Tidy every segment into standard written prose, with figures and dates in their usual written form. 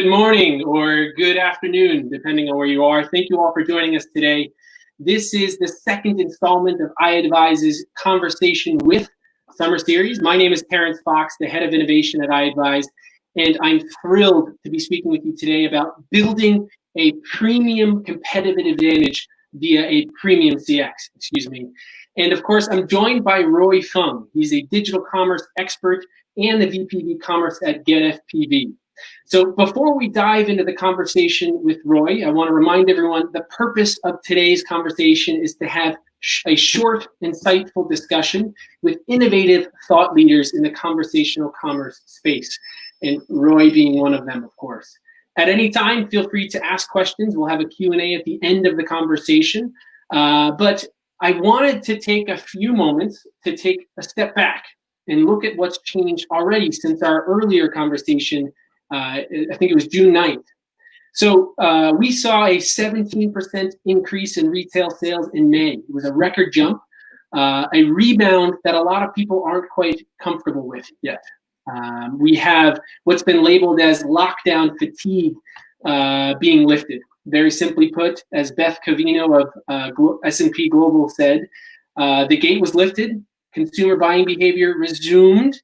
Good morning or good afternoon, depending on where you are. Thank you all for joining us today. This is the second installment of iAdvise's Conversation with Summer Series. My name is Terrence Fox, the head of innovation at iAdvise, and I'm thrilled to be speaking with you today about building a premium competitive advantage via a premium CX, And of course, I'm joined by Roy Fung. He's a digital commerce expert and the VP of e-commerce at GetFPV. So before we dive into the conversation with Roy, I want to remind everyone the purpose of today's conversation is to have a short, insightful discussion with innovative thought leaders in the conversational commerce space, and Roy being one of them, of course. At any time, feel free to ask questions. We'll have a Q&A at the end of the conversation, but I wanted to take a few moments to take a step back and look at what's changed already since our earlier conversation. I think it was June 9th. So we saw a 17% increase in retail sales in May. It was a record jump, a rebound that a lot of people aren't quite comfortable with yet. We have what's been labeled as lockdown fatigue being lifted. Very simply put, as Beth Covino of S&P Global said, the gate was lifted, consumer buying behavior resumed,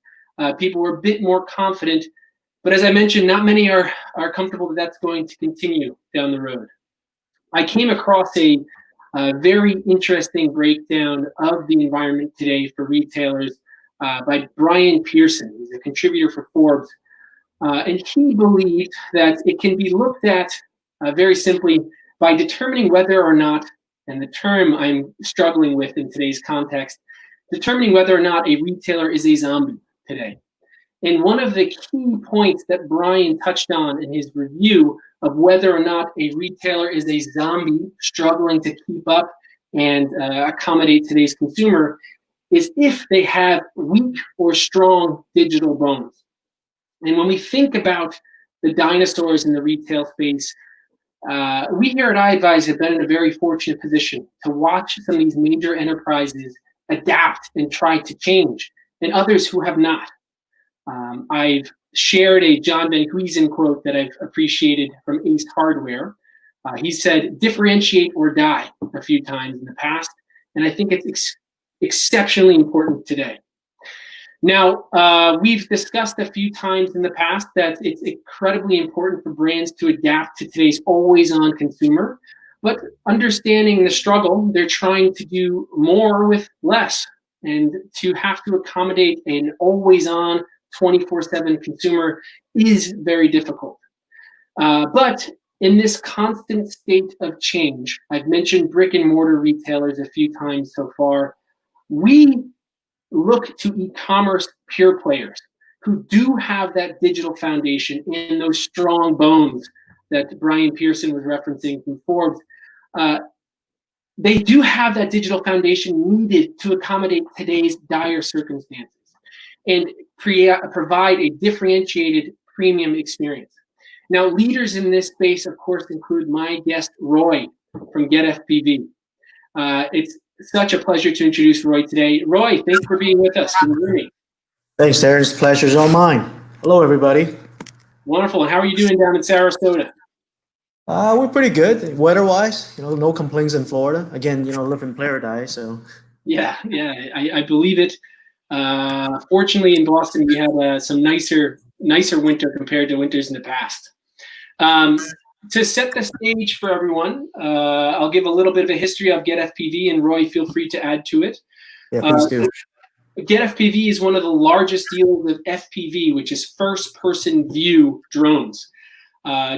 people were a bit more confident. But as I mentioned, not many are comfortable that that's going to continue down the road. I came across a very interesting breakdown of the environment today for retailers by Brian Pearson. He's a contributor for Forbes. And he believed that it can be looked at very simply by determining whether or not, and the term I'm struggling with in today's context, determining whether or not a retailer is a zombie today. And one of the key points that Brian touched on in his review of whether or not a retailer is a zombie struggling to keep up and accommodate today's consumer is if they have weak or strong digital bones. And when we think about the dinosaurs in the retail space, we here at iAdvise have been in a very fortunate position to watch some of these major enterprises adapt and try to change, and others who have not. I've shared a John Van Huysen quote that I've appreciated from Ace Hardware. He said, differentiate or die a few times in the past, and I think it's exceptionally important today. Now, we've discussed a few times in the past that it's incredibly important for brands to adapt to today's always-on consumer, but understanding the struggle, they're trying to do more with less, and to have to accommodate an always-on 24/7 consumer is very difficult. But in this constant state of change, I've mentioned brick and mortar retailers a few times so far, we look to e-commerce pure players who do have that digital foundation and those strong bones that Brian Pearson was referencing from Forbes. They do have that digital foundation needed to accommodate today's dire circumstances and provide a differentiated premium experience. Now, leaders in this space, of course, include my guest, Roy from GetFPV. It's such a pleasure to introduce Roy today. Roy, thanks for being with us. Can you hear me? Thanks, Terrence. Pleasure's all mine. Hello, everybody. Wonderful. And how are you doing down in Sarasota? We're pretty good weather-wise. No complaints in Florida. Again, live in paradise. So. Yeah, I believe it. Fortunately, in Boston, we had some nicer winter compared to winters in the past. To set the stage for everyone, I'll give a little bit of a history of GetFPV, and Roy, feel free to add to it. Yeah, please do. GetFPV is one of the largest dealers of FPV, which is first-person view drones,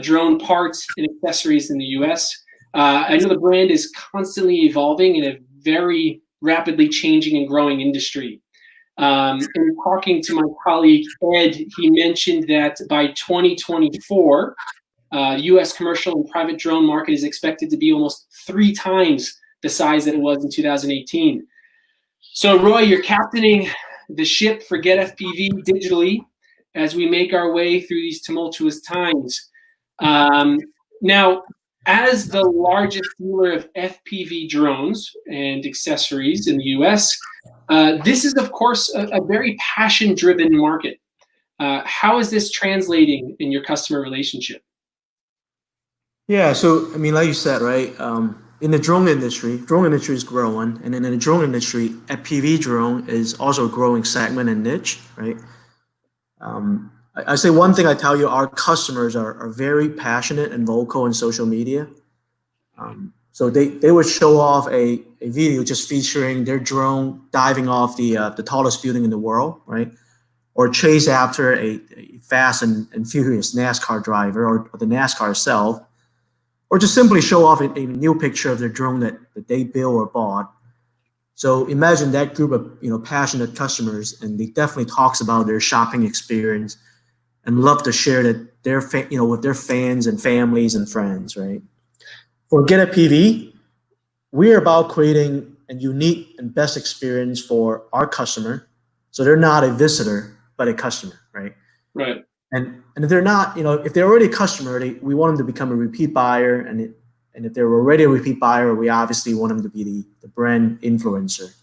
drone parts and accessories in the U.S. I know the brand is constantly evolving in a very rapidly changing and growing industry. In talking to my colleague Ed, he mentioned that by 2024, U.S. commercial and private drone market is expected to be almost 3 times the size that it was in 2018. So, Roy, you're captaining the ship for GetFPV digitally as we make our way through these tumultuous times. Now, as the largest dealer of FPV drones and accessories in the U.S., this is, of course, a very passion-driven market. How is this translating in your customer relationship? Yeah, so I mean, like you said, right? In the drone industry is growing, and then in the drone industry, FPV drone is also a growing segment and niche, right? I say one thing I tell you, our customers are very passionate and vocal in social media. So they would show off a video just featuring their drone diving off the tallest building in the world, right? Or chase after a fast and furious NASCAR driver or the NASCAR itself, or just simply show off a new picture of their drone that they built or bought. So imagine that group of passionate customers, and they definitely talks about their shopping experience and love to share that with their fans and families and friends, right? For Get a PV, we're about creating a unique and best experience for our customer, so they're not a visitor but a customer, right? Right. And if they're not, if they're already a customer, we want them to become a repeat buyer, and if they're already a repeat buyer, we obviously want them to be the brand influencer.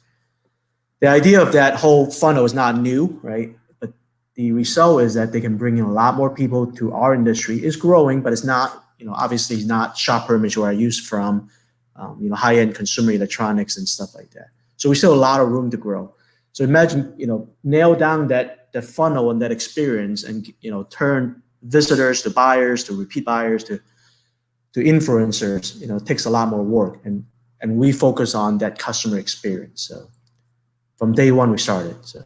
The idea of that whole funnel is not new, right? But the result is that they can bring in a lot more people to our industry. It's growing, but it's not, obviously it's not shopper image where I use from, high-end consumer electronics and stuff like that. So we still have a lot of room to grow. So imagine, nail down that funnel and that experience, and turn visitors to buyers, to repeat buyers, to influencers. It takes a lot more work, and we focus on that customer experience. So from day one we started. So.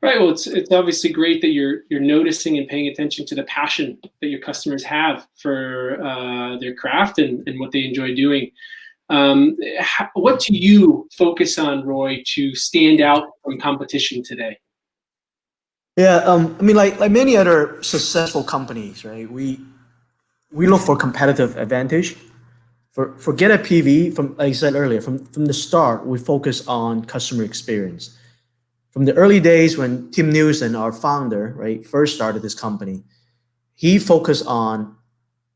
Right. Well, it's obviously great that you're noticing and paying attention to the passion that your customers have for their craft and what they enjoy doing. What do you focus on, Roy, to stand out from competition today? Yeah, I mean, like many other successful companies, right? We look for competitive advantage. For Get a PV, from like I said earlier, from the start, we focus on customer experience. From the early days when Tim Newson, our founder, right, first started this company, he focused on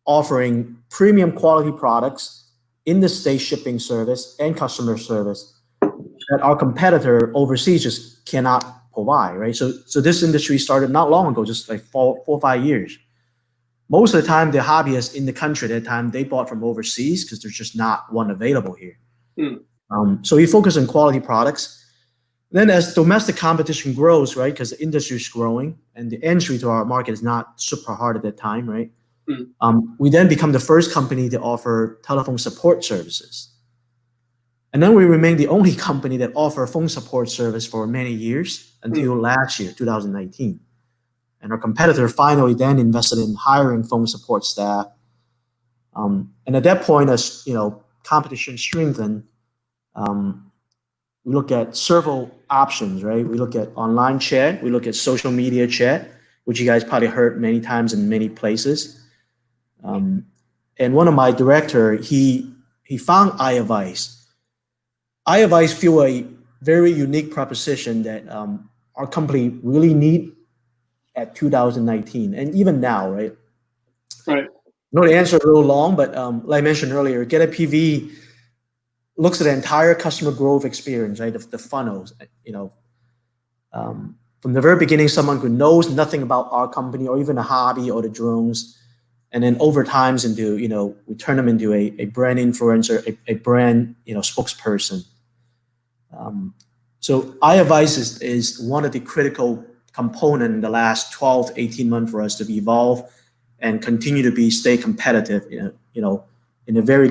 offering premium quality products in the state shipping service and customer service that our competitor overseas just cannot provide, right? So this industry started not long ago, just like 4 or 5 years. Most of the time, the hobbyists in the country at that time, they bought from overseas because there's just not one available here. So we focus on quality products. Then as domestic competition grows, right, because the industry is growing and the entry to our market is not super hard at that time, right? We then become the first company to offer telephone support services. And then we remain the only company that offer phone support service for many years until last year, 2019. And our competitor finally then invested in hiring phone support staff. And at that point, as competition strengthened, we look at several options, right? We look at online chat, we look at social media chat, which you guys probably heard many times in many places. And one of my director, he found iAdvice. iAdvice feel a very unique proposition that our company really need at 2019 and even now, right? Right. I know the answer is a little long, but like I mentioned earlier, Get a PV looks at the entire customer growth experience, right? The funnels, from the very beginning, someone who knows nothing about our company or even a hobby or the drones, and then over time we turn them into a brand influencer, a brand spokesperson. So iAdvice is one of the critical component in the last 12 to 18 months for us to evolve and continue to stay competitive, in a very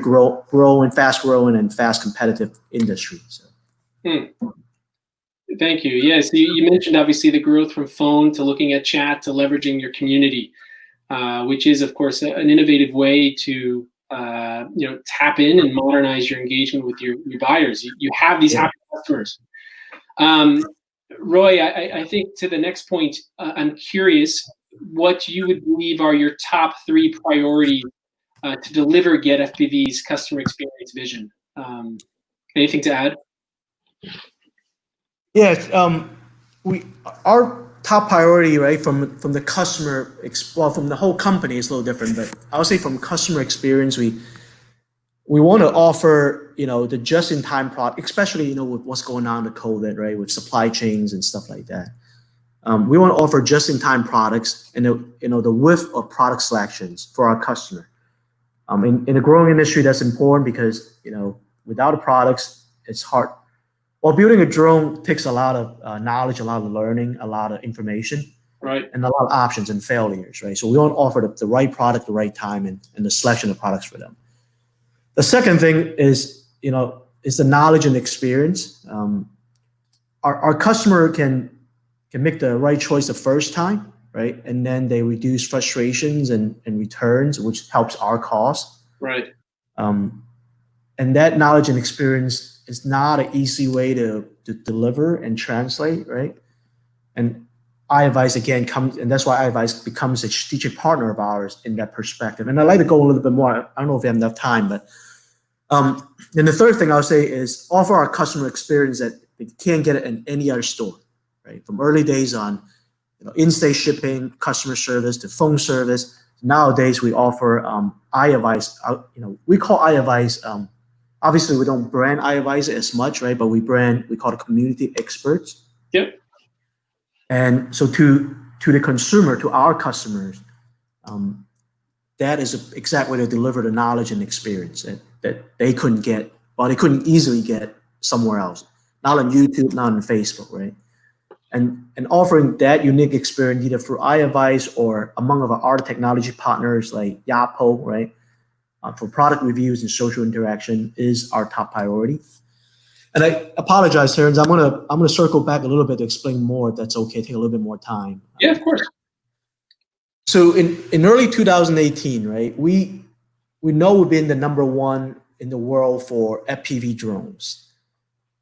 fast growing and fast competitive industry. So. Thank you. Yes, you mentioned obviously the growth from phone to looking at chat to leveraging your community, which is of course an innovative way to tap in and modernize your engagement with your buyers. You have these happy customers. Roy, I think to the next point, I'm curious what you would believe are your top 3 priorities to deliver GetFPV's customer experience vision. Anything to add? Yes, our top priority, right, from the customer, from the whole company is a little different, but I would say from customer experience, we want to offer, the just-in-time product, especially, with what's going on with COVID, right, with supply chains and stuff like that. We want to offer just-in-time products and, the width of product selections for our customer. In a growing industry, that's important because, without the products, it's hard. Well, building a drone takes a lot of knowledge, a lot of learning, a lot of information, Right. and a lot of options and failures, right? So we want to offer the right product, the right time, and the selection of products for them. The second thing is, is the knowledge and experience. Our customer can make the right choice the first time, right? And then they reduce frustrations and returns, which helps our cost. Right. And that knowledge and experience is not an easy way to deliver and translate, right? And iAdvise again comes, and that's why iAdvise becomes a strategic partner of ours in that perspective. And I'd like to go a little bit more. I don't know if we have enough time, but then the third thing I'll say is offer our customer experience that they can't get it in any other store, right? From early days on, in-state shipping, customer service, to phone service. Nowadays, we offer iAdvise. We call iAdvise. Obviously, we don't brand iAdvise as much, right? But we call it community experts. Yep. And so to the consumer, to our customers, that is an exact way to deliver the knowledge and experience that they couldn't get, or they couldn't easily get somewhere else. Not on YouTube, not on Facebook, right? And offering that unique experience either through iAdvise or among our technology partners like Yapo, right? For product reviews and social interaction is our top priority. And I apologize, Terrence. I'm gonna circle back a little bit to explain more. If that's okay. Take a little bit more time. Yeah, of course. So in early 2018, right? We know we've been the number one in the world for FPV drones,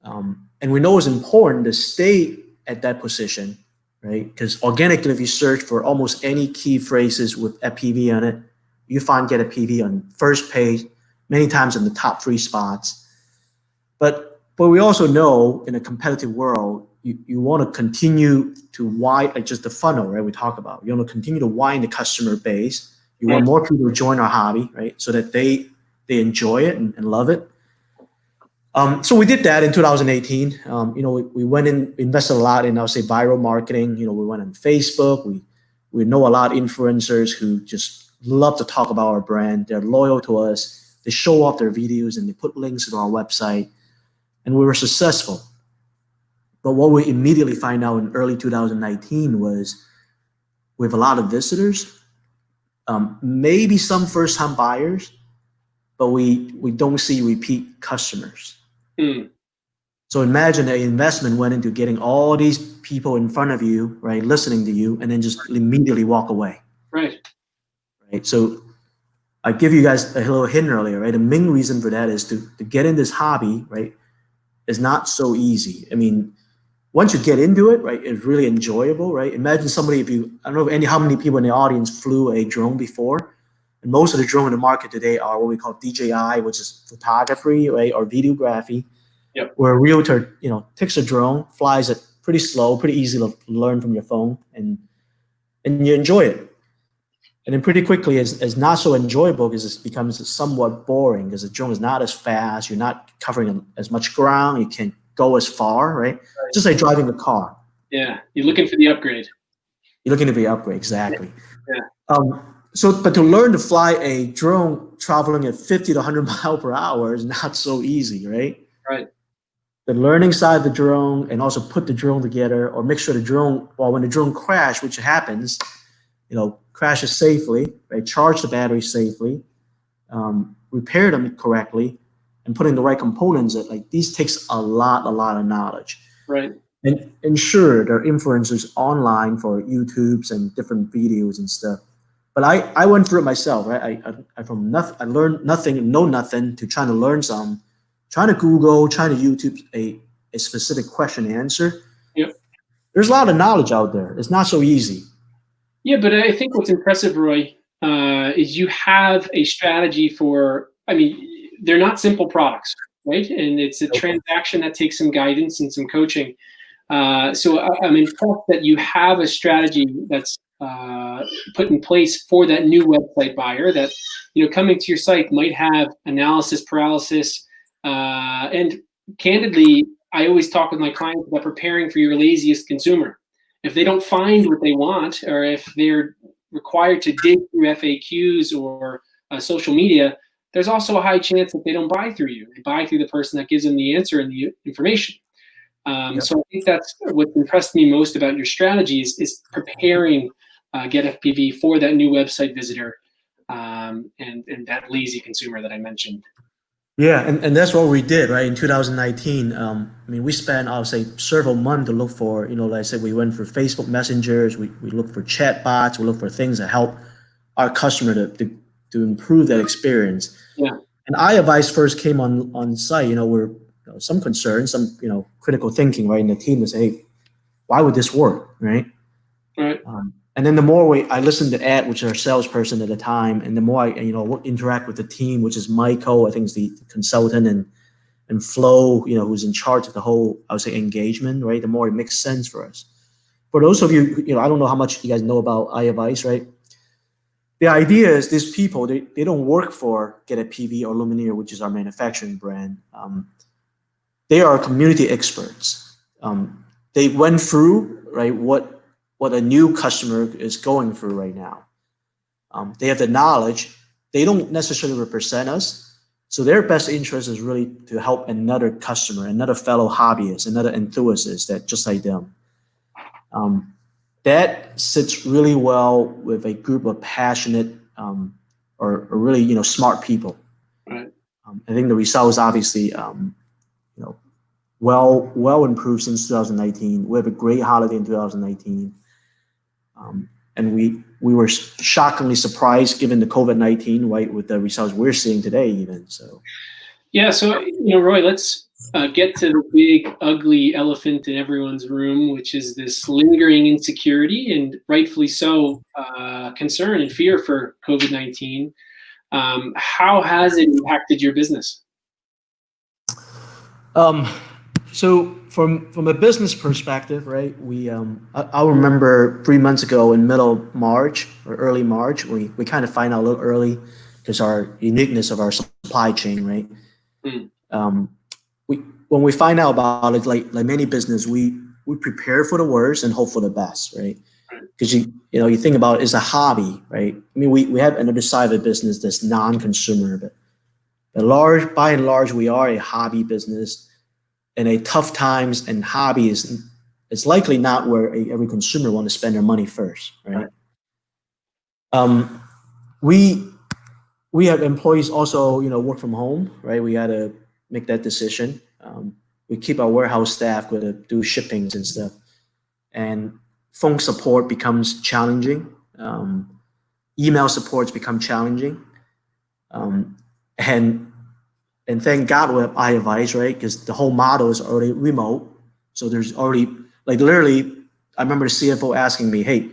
and we know it's important to stay at that position, right? Because organically, if you search for almost any key phrases with FPV on it, you find GetFPV on first page, many times in the top 3 spots. But we also know in a competitive world, you want to continue to widen, like just the funnel, right? We talk about. You want to continue to widen the customer base. You want more people to join our hobby, right? So that they enjoy it and love it. So we did that in 2018. We went in, invested a lot in, I'll say, viral marketing. We went on Facebook. We know a lot of influencers who just love to talk about our brand. They're loyal to us. They show off their videos and they put links to our website, and we were successful. But what we immediately find out in early 2019 was we have a lot of visitors, maybe some first-time buyers, but we don't see repeat customers. So imagine the investment went into getting all these people in front of you, right, listening to you, and then just immediately walk away. Right. So I give you guys a little hint earlier, right? The main reason for that is to get in this hobby, right, is not so easy. I mean, once you get into it, right, it's really enjoyable, right? Imagine somebody, I don't know how many people in the audience flew a drone before. And most of the drones in the market today are what we call DJI, which is photography, right, or videography. Yep. Where a realtor, takes a drone, flies it pretty slow, pretty easy to learn from your phone, and you enjoy it. And then pretty quickly, it's not so enjoyable because it becomes somewhat boring because the drone is not as fast. You're not covering as much ground. You can't go as far, right? Just like driving a car. Yeah, you're looking for the upgrade. You're looking for the upgrade, exactly. Yeah. But to learn to fly a drone traveling at 50 to 100 miles per hour is not so easy, right? Right. The learning side of the drone, and also put the drone together, or make sure the drone, when the drone crashes, which happens, crashes safely, right? Charge the battery safely, repair them correctly, and put in the right components. These takes a lot of knowledge. Right. And ensure there are influencers online for YouTubes and different videos and stuff. But I went through it myself, right? I learned nothing, know nothing, to trying to learn some, trying to Google, trying to YouTube a specific question and answer. Yep. There's a lot of knowledge out there. It's not so easy. Yeah, but I think what's impressive, Roy, is you have a strategy for, they're not simple products, right? And it's a transaction that takes some guidance and some coaching. So I'm impressed that you have a strategy that's put in place for that new website buyer that, coming to your site might have analysis paralysis. And candidly, I always talk with my clients about preparing for your laziest consumer. If they don't find what they want, or if they're required to dig through FAQs or social media, there's also a high chance that they don't buy through you. They buy through the person that gives them the answer and the information. So I think that's what impressed me most about your strategies is preparing GetFPV for that new website visitor and that lazy consumer that I mentioned. Yeah, and that's what we did, right? In 2019, I mean, we spent, I would say, several months to look for, like I said, we went for Facebook messengers, we looked for chat bots, we looked for things that help our customer to improve that experience. Yeah. And iAdvice first came on site, we're some concern, some critical thinking, right? In the team to say, hey, why would this work, right? Right. And then the more I listened to Ed, which is our salesperson at the time, and the more I interact with the team, which is Michael, I think is the consultant, and Flo, who's in charge of the whole, I would say, engagement, right? The more it makes sense for us. For those of you, I don't know how much you guys know about iAdvice, right? The idea is these people, they don't work for GetFPV or Lumineer, which is our manufacturing brand. They are community experts. They went through, right, what a new customer is going through right now. They have the knowledge. They don't necessarily represent us. So their best interest is really to help another customer, another fellow hobbyist, another enthusiast that just like them. That sits really well with a group of passionate or really smart people. Right. I think the results obviously well improved since 2019. We have a great holiday in 2019. And we were shockingly surprised given the COVID-19, right, with the results we're seeing today even. So yeah, so Roy, let's get to the big ugly elephant in everyone's room, which is this lingering insecurity and rightfully so concern and fear for COVID-19. How has it impacted your business? So from a business perspective, right, I remember 3 months ago in middle March or early March, we kind of find out a little early because our uniqueness of our supply chain, right? When we find out about it, like many business, we prepare for the worst and hope for the best, right? Because you think about it, it's a hobby, right? I mean, we have another side of the business that's non-consumer, but by and large, we are a hobby business. And a tough times and hobby is likely not where every consumer want to spend their money first, right? We have employees also, work from home, right? We got to make that decision. We keep our warehouse staff with to do shippings and stuff, and phone support becomes challenging. Email supports become challenging, and thank God we have iAdvice, right? Because the whole model is already remote. So there's already, like literally, I remember the CFO asking me, hey,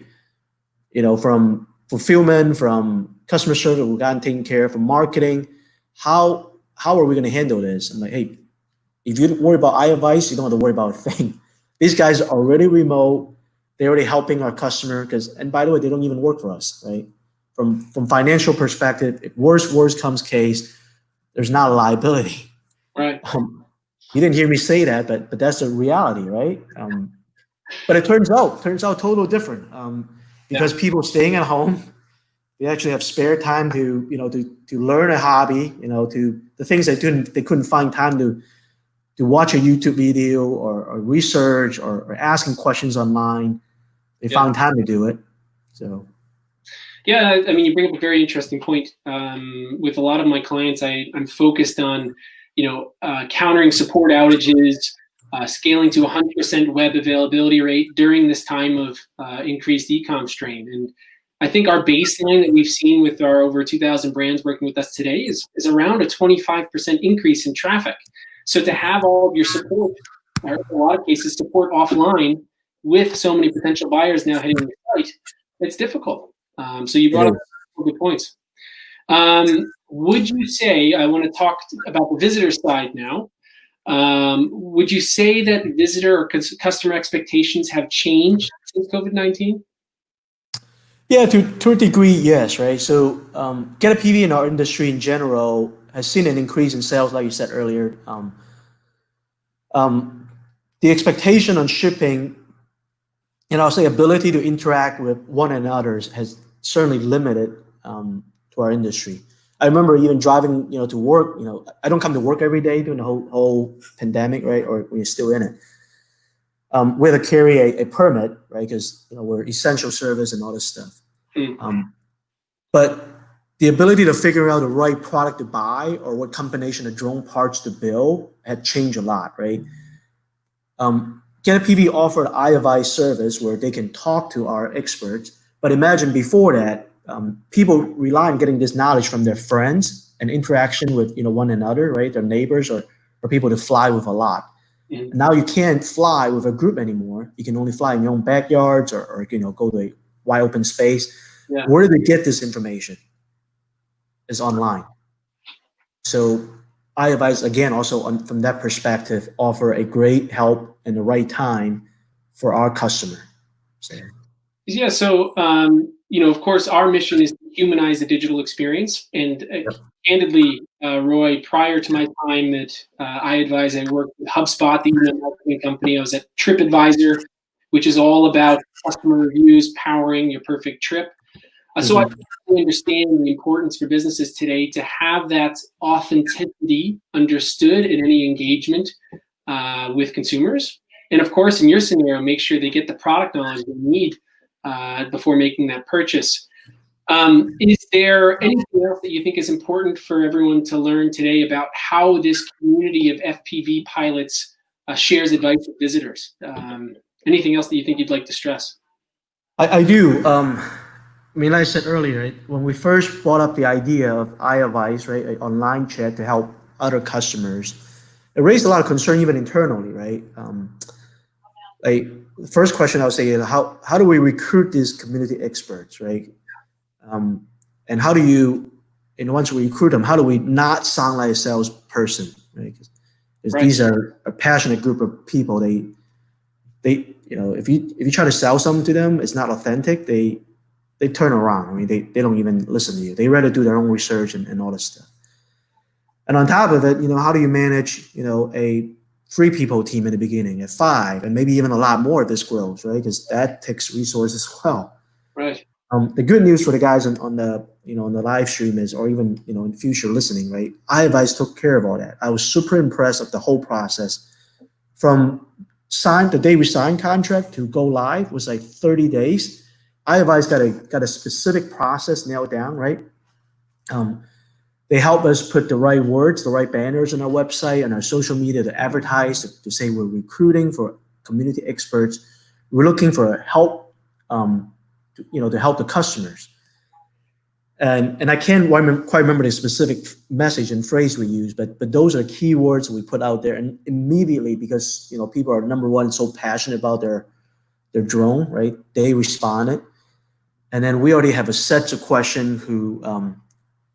from fulfillment, from customer service, we've gotten taken care of, from marketing, how are we going to handle this? I'm like, hey, if you worry about iAdvice, you don't have to worry about a thing. These guys are already remote. They're already helping our customer and by the way, they don't even work for us, right? From financial perspective, if worst comes case, there's not a liability. Right. You didn't hear me say that, but that's a reality, right? But it turns out totally different because people staying at home, they actually have spare time to learn a hobby, to the things they couldn't find time to watch a YouTube video or research or asking questions online. They found time to do it. So. Yeah, I mean, you bring up a very interesting point. With a lot of my clients, I'm focused on, countering support outages, scaling to 100% web availability rate during this time of increased e-com strain. And I think our baseline that we've seen with our over 2,000 brands working with us today is around a 25% increase in traffic. So to have all of your support, or in a lot of cases, support offline with so many potential buyers now hitting the site, it's difficult. So you brought up good points. Would you say, I want to talk about the visitor side now. Would you say that visitor or customer expectations have changed since COVID-19? Yeah, to a degree, yes, right? So GetFPV in our industry in general has seen an increase in sales, like you said earlier. The expectation on shipping and I'll say ability to interact with one another has certainly limited to our industry. I remember even driving, to work. I don't come to work every day during the whole pandemic, right? Or when you're still in it. We had to carry a permit, right? Because we're essential service and all this stuff. But the ability to figure out the right product to buy or what combination of drone parts to build had changed a lot, right? GetFPV offered iAdvise service where they can talk to our experts. But imagine before that, people rely on getting this knowledge from their friends and interaction with one another, right? Their neighbors or people to fly with a lot. Now you can't fly with a group anymore. You can only fly in your own backyards or go to a wide open space. Yeah. Where do they get this information? Is online. So iAdvise, again, also from that perspective, offer a great help in the right time for our customer. Yeah, so of course, our mission is to humanize the digital experience. And candidly, Roy, prior to my time at iAdvise, I worked with HubSpot, the email marketing company. I was at TripAdvisor, which is all about customer reviews, powering your perfect trip. So I understand the importance for businesses today to have that authenticity understood in any engagement with consumers. And of course, in your scenario, make sure they get the product knowledge they need before making that purchase. Is there anything else that you think is important for everyone to learn today about how this community of FPV pilots shares advice with visitors? Anything else that you think you'd like to stress? I do. Like I said earlier, right, when we first brought up the idea of iAdvise, right, an online chat to help other customers, it raised a lot of concern even internally, right? The first question I would say is how do we recruit these community experts, right? And how do you, and once we recruit them, how do we not sound like a salesperson, right? Because these are a passionate group of people. They if you try to sell something to them, it's not authentic. They turn around. They don't even listen to you. They rather do their own research and all this stuff. And on top of it, how do you manage, a 3 people team in the beginning at 5 and maybe even a lot more if this grows, right? Because that takes resources as well. Right. The good news for the guys on the on the live stream is, or even in future listening, right? iAdvise took care of all that. I was super impressed of the whole process. From the day we signed contract to go live was like 30 days. iAdvise got a specific process nailed down, right? They help us put the right words, the right banners on our website and our social media to advertise, to say we're recruiting for community experts. We're looking for help, to help the customers. And I can't quite remember the specific message and phrase we use, but those are keywords we put out there. And immediately, because people are, number one, so passionate about their drone, right? They responded. And then we already have a set of questions who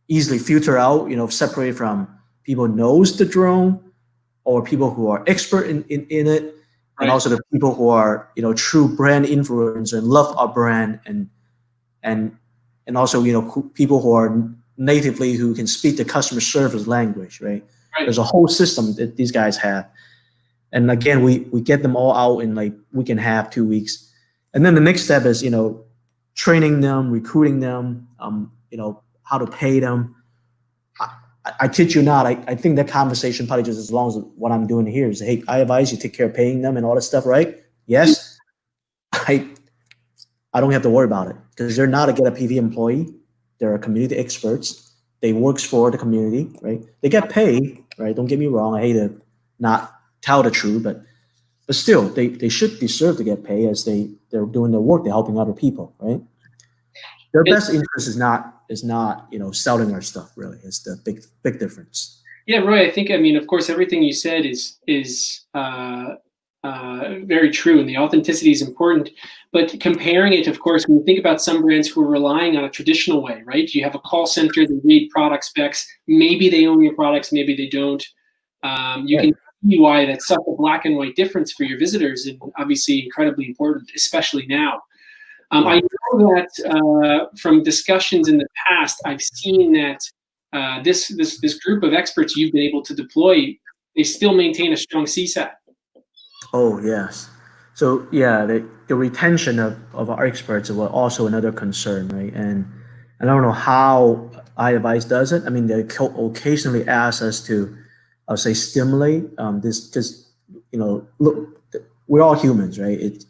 easily filter out, separate from people who knows the drone or people who are expert in it, and also the people who are, true brand influencer and love our brand, and also, people who are natively who can speak the customer service language, right? There's a whole system that these guys have. And again, we get them all out in like week and a half, 2 weeks. And then the next step is, training them, recruiting them, how to pay them. I kid you not, I think that conversation probably just as long as what I'm doing here is, hey, I advise you take care of paying them and all that stuff, right? Yes. I don't have to worry about it because they're not a GetFPV employee. They're community experts. They works for the community, right? They get paid, right? Don't get me wrong. I hate to not tell the truth, but still, they should deserve to get paid as they're doing their work. They're helping other people, right? Their best interest is not selling our stuff. Really, it's the big difference. Yeah, Roy. I think of course everything you said is very true, and the authenticity is important. But comparing it, of course, when you think about some brands who are relying on a traditional way, right? You have a call center, they read product specs. Maybe they own your products, maybe they don't. You can see why that's such a black and white difference for your visitors, and obviously incredibly important, especially now. I know that from discussions in the past, I've seen that this group of experts you've been able to deploy, they still maintain a strong CSAT. Oh yes. So yeah, the retention of our experts was also another concern, right? And I don't know how iAdvice does it. I mean, they occasionally ask us to, I'll say, stimulate this, because, look, we're all humans, right? It's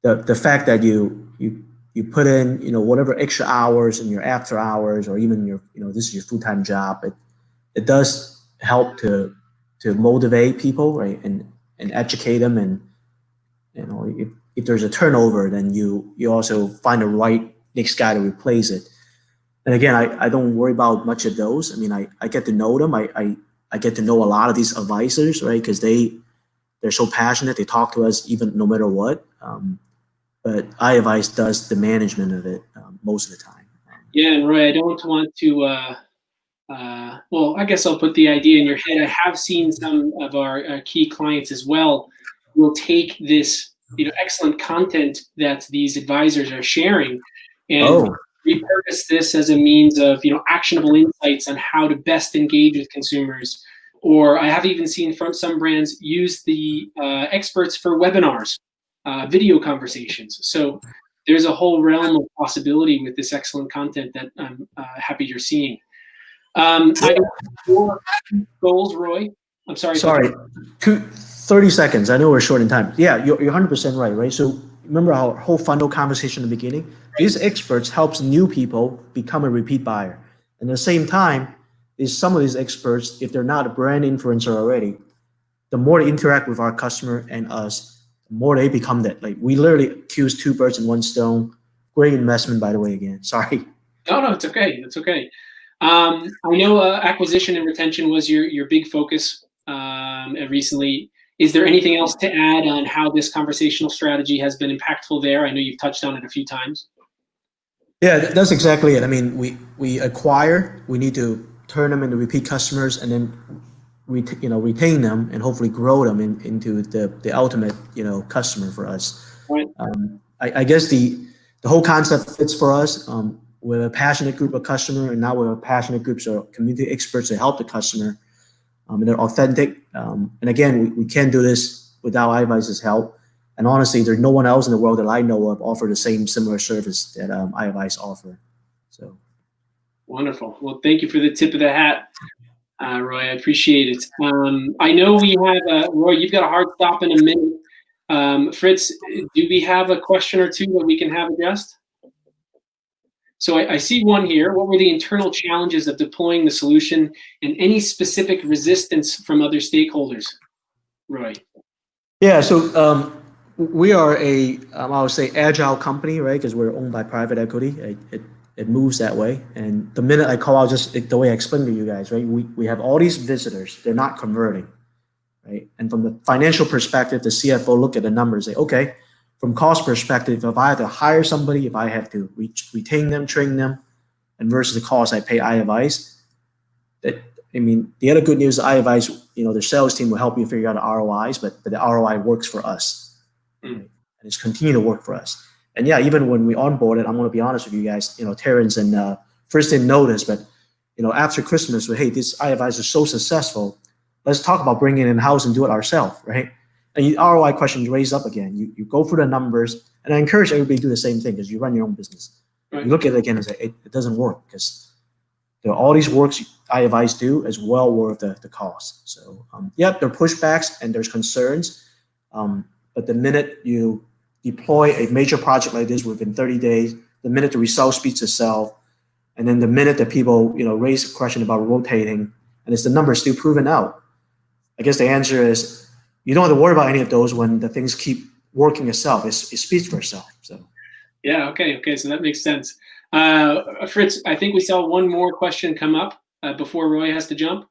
the fact that you put in, whatever extra hours in your after hours, or even your, this is your full-time job. It does help to motivate people, right? And educate them. And, if there's a turnover, then you also find the right next guy to replace it. And again, I don't worry about much of those. I mean, I get to know them. I get to know a lot of these advisors, right? Because they're so passionate. They talk to us even no matter what. But iAdvice does the management of it most of the time. Yeah, and Roy, I don't want to. Well, I guess I'll put the idea in your head. I have seen some of our key clients as well will take this, excellent content that these advisors are sharing, and repurpose this as a means of, actionable insights on how to best engage with consumers. Or I have even seen from some brands use the experts for webinars, video conversations. So there's a whole realm of possibility with this excellent content that I'm happy you're seeing. I have 4 goals, Roy. I'm sorry. 30 seconds. I know we're short in time. Yeah, you're 100% right? So remember our whole funnel conversation in the beginning? Right. These experts helps new people become a repeat buyer. And at the same time, some of these experts, if they're not a brand influencer already, the more they interact with our customer and us, the more they become that. Like, we literally kills 2 birds in 1 stone. Great investment, by the way, again. Sorry. No, it's okay. It's okay. I know acquisition and retention was your big focus recently. Is there anything else to add on how this conversational strategy has been impactful there? I know you've touched on it a few times. Yeah, that's exactly it. I mean, we acquire, we need to turn them into repeat customers, and then retain them and hopefully grow them into the ultimate, customer for us. Right. I guess the whole concept fits for us. We're a passionate group of customer, and now we're a passionate groups of community experts to help the customer. And they're authentic. And again, we can't do this without iAdvice's help. And honestly, there's no one else in the world that I know of offer the similar service that iAdvice offer. So wonderful. Well, thank you for the tip of the hat, Roy. I appreciate it. I know we have Roy. You've got a hard stop in a minute. Fritz, do we have a question or two that we can have addressed? So I see one here. What were the internal challenges of deploying the solution, and any specific resistance from other stakeholders, Roy? Yeah, so we are I would say, agile company, right? Because we're owned by private equity. It moves that way. And the minute I call out, just the way I explained to you guys, right? We have all these visitors. They're not converting, right? And from the financial perspective, the CFO look at the numbers, say, okay, from cost perspective, if I have to hire somebody, if I have to retain them, train them, and versus the cost I pay iAdvice, the other good news is iAdvice, their sales team will help you figure out the ROIs, but the ROI works for us. Right? And it's continue to work for us. And yeah, even when we onboarded, I'm going to be honest with you guys, Terrence and first didn't notice, but after Christmas, hey, this iAdvice is so successful, let's talk about bringing it in-house and do it ourselves, right? And the ROI questions raise up again. You go through the numbers, and I encourage everybody to do the same thing, because you run your own business. Right. You look at it again and say, it doesn't work, because all these works iAdvice do is well worth the cost. So there are pushbacks and there's concerns, but the minute you deploy a major project like this within 30 days, the minute the result speaks itself, and then the minute that people raise a question about rotating, and it's the numbers still proven out, I guess the answer is, you don't have to worry about any of those when the things keep working itself. It speaks for itself. So, yeah, okay, so that makes sense. Fritz, I think we saw one more question come up before Roy has to jump.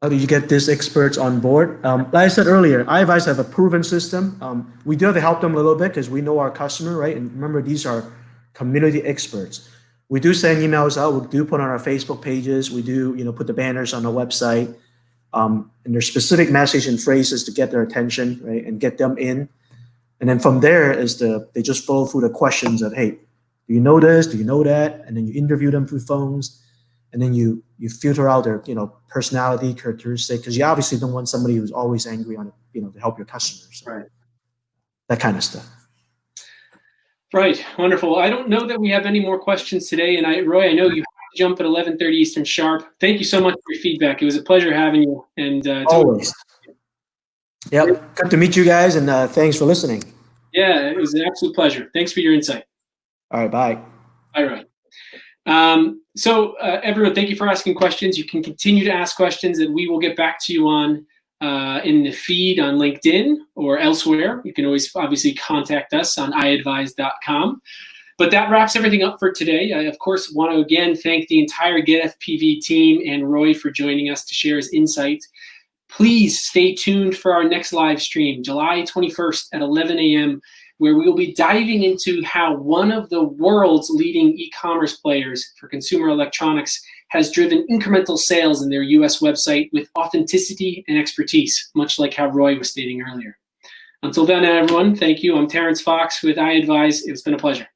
How do you get these experts on board? Like I said earlier, iAdvice have a proven system. We do have to help them a little bit because we know our customer, right? And remember, these are community experts. We do send emails out. We do put on our Facebook pages. We do, put the banners on the website. And there's specific message and phrases to get their attention, right, and get them in. And then from there they just follow through the questions of, hey, do you know this? Do you know that? And then you interview them through phones, and then you filter out their personality characteristic, because you obviously don't want somebody who's always angry on to help your customers. Right. That kind of stuff. Right. Wonderful. I don't know that we have any more questions today. And Roy, I know you have to jump at 11:30 Eastern sharp. Thank you so much for your feedback. It was a pleasure having you. And Always. Yep. Good to meet you guys, and thanks for listening. Yeah, it was an absolute pleasure. Thanks for your insight. All right. Bye. All right. Everyone, thank you for asking questions. You can continue to ask questions that we will get back to you on in the feed on LinkedIn or elsewhere. You can always obviously contact us on iadvise.com. But that wraps everything up for today. I, of course, want to again thank the entire GetFPV team and Roy for joining us to share his insights. Please stay tuned for our next live stream, July 21st at 11 a.m., where we will be diving into how one of the world's leading e-commerce players for consumer electronics has driven incremental sales in their US website with authenticity and expertise, much like how Roy was stating earlier. Until then, everyone, thank you. I'm Terrence Fox with iAdvise. It's been a pleasure.